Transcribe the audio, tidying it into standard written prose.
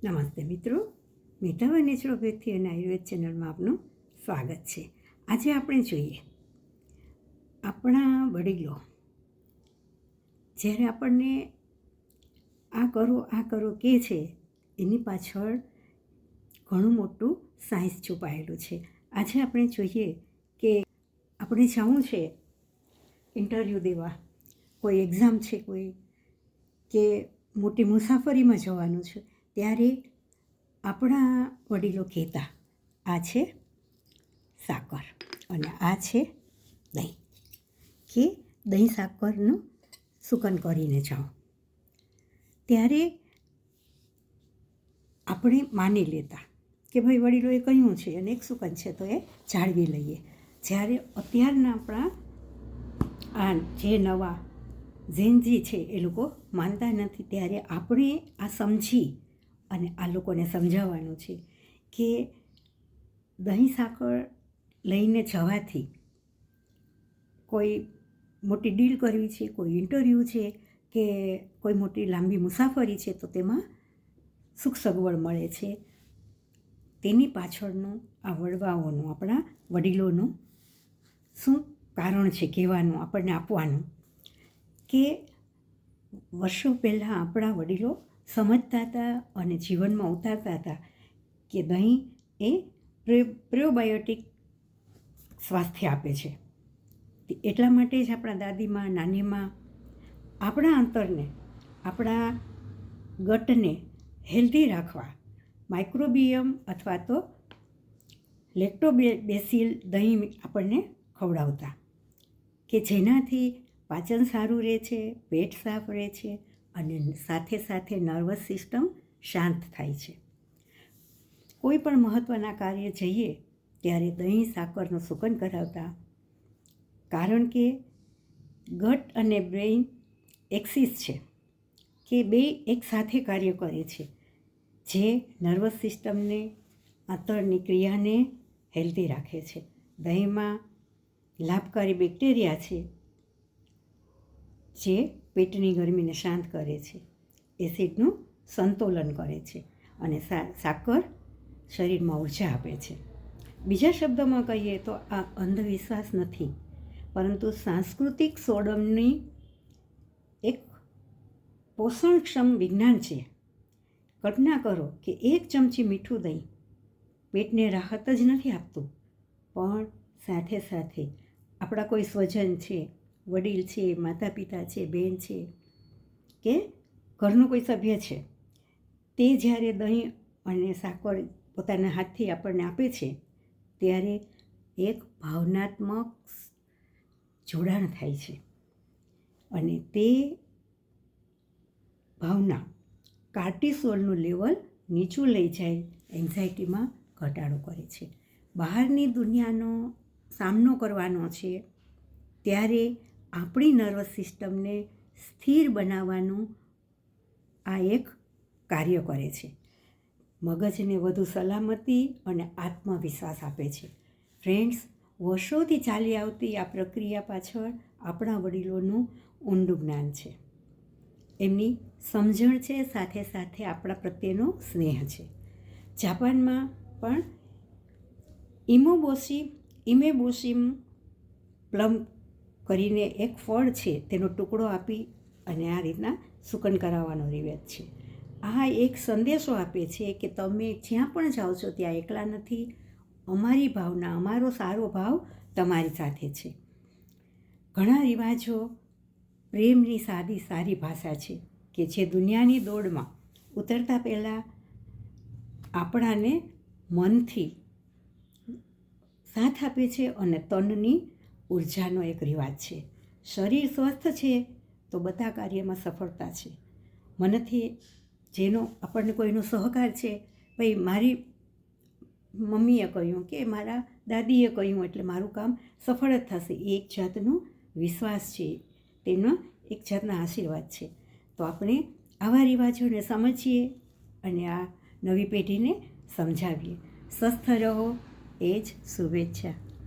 નમસ્તે મિત્રો, મીઠાવા નેચરોપેથી અને આયુર્વેદ ચેનલમાં આપનું સ્વાગત છે. આજે આપણે જોઈએ આપણા વડીલો જ્યારે આપણને આ કરો કહે છે એની પાછળ ઘણું મોટું સાયન્સ છુપાયેલું છે. આજે આપણે જોઈએ કે આપણે જવું છે ઇન્ટરવ્યૂ દેવા, કોઈ એક્ઝામ છે, કોઈ કે મોટી મુસાફરીમાં જવાનું છે, ત્યારે આપણા વડીલો કહેતા આ છે સાકર અને આ છે દહીં, કે દહીં સાકરનું સુકન કરીને જાઓ. ત્યારે આપણે માની લેતા કે ભાઈ વડીલોએ કહ્યું છે અને એક સુકન છે તો એ જાળવી લઈએ. જ્યારે અત્યારના આપણા આ જે નવા ઝેનજી છે એ લોકો માનતા નથી, ત્યારે આપણે આ સમજી અને આ લોકોને સમજાવવાનું છે કે દહીં સાકર લઈને જવાથી કોઈ મોટી ડીલ કરવી છે, કોઈ ઇન્ટરવ્યૂ છે કે કોઈ મોટી લાંબી મુસાફરી છે તો તેમાં સુખ સગવડ મળે છે. તેની પાછળનું આ વડવાઓનું, આપણા વડીલોનું શું કારણ છે કહેવાનું, આપણને આપવાનું કે વર્ષો પહેલાં આપણા વડીલો સમજતા હતા અને જીવનમાં ઉતારતા હતા કે દહીં એ પ્રોબાયોટિક સ્વાસ્થ્ય આપે છે. એટલા માટે જ આપણા દાદીમાં, નાનીમાં આપણા અંતરને, આપણા ગટને હેલ્ધી રાખવા માઇક્રોબિયમ અથવા તો લેક્ટોબેસિલ દહીં આપણને ખવડાવતા કે જેનાથી પાચન સારું રહે છે, પેટ સાફ રહે છે અને સાથે સાથે નર્વસ સિસ્ટમ શાંત થાય છે. કોઈ પણ મહત્ત્વના કાર્ય જઈએ ત્યારે દહીં સાકરનું સુકન કરાવતા, કારણ કે ગટ અને બ્રેઇન એક્સિસ છે કે બે એકસાથે કાર્ય કરે છે, જે નર્વસ સિસ્ટમને, આંતરની ક્રિયાને હેલ્ધી રાખે છે. દહીંમાં લાભકારી બેક્ટેરિયા છે જે પેટની ગરમીને શાંત કરે છે, એસિડનું સંતુલન કરે છે અને સાકર શરીરમાં ઉર્જા આપે છે. બીજા શબ્દોમાં કહીએ તો આ અંધવિશ્વાસ નથી, પરંતુ સાંસ્કૃતિક સોડમની એક પોષણક્ષમ વિજ્ઞાન છે. કલ્પના કરો કે એક ચમચી મીઠું દહીં પેટને રાહત જ નથી આપતું, પણ સાથે સાથે આપણા કોઈ સ્વજન છે, વડીલ છે, માતા પિતા છે, બહેન છે કે ઘરનું કોઈ સભ્ય છે, તે જ્યારે દહીં અને સાકર પોતાના હાથથી આપણને આપે છે ત્યારે એક ભાવનાત્મક જોડાણ થાય છે અને તે ભાવના કાર્ટિસોલનું લેવલ નીચું લઈ જાય, એન્ઝાઇટીમાં ઘટાડો કરે છે. બહારની દુનિયાનો સામનો કરવાનો છે ત્યારે આપણી નર્વસ સિસ્ટમને સ્થિર બનાવવાનું આ એક કાર્ય કરે છે. મગજને વધુ સલામતી અને આત્મવિશ્વાસ આપે છે. ફ્રેન્ડ્સ, વર્ષોથી ચાલી આવતી આ પ્રક્રિયા પાછળ આપણા વડીલોનું ઊંડું જ્ઞાન છે, એમની સમજણ છે, સાથે સાથે આપણા પ્રત્યેનો સ્નેહ છે. જાપાનમાં પણ ઇમેબોસિમ પ્લમ કરીને એક ફળ છે, તેનો ટુકડો આપી અને આ રીતના સુકન કરાવવાનો રિવાજ છે. આ એક સંદેશો આપે છે કે તમે જ્યાં પણ જાઓ છો ત્યાં એકલા નથી, અમારી ભાવના, અમારો સારો ભાવ તમારી સાથે છે. ઘણા રિવાજો પ્રેમની સારી ભાષા છે કે જે દુનિયાની દોડમાં ઉતરતા પહેલાં આપણાને મનથી સાથ આપે છે અને તનની ઉર્જાનો એક રિવાજ છે. શરીર સ્વસ્થ છે તો બધા કાર્યમાં સફળતા છે. મનથી જેનો આપણને કોઈનો સહકાર છે, ભાઈ મારી મમ્મીએ કહ્યું કે મારા દાદીએ કહ્યું એટલે મારું કામ સફળ જ થશે, એ એક જાતનો વિશ્વાસ છે, તેનો એક જાતના આશીર્વાદ છે. તો આપણે આવા રિવાજોને સમજીએ અને આ નવી પેઢીને સમજાવીએ. સ્વસ્થ રહો, એ જ શુભેચ્છા.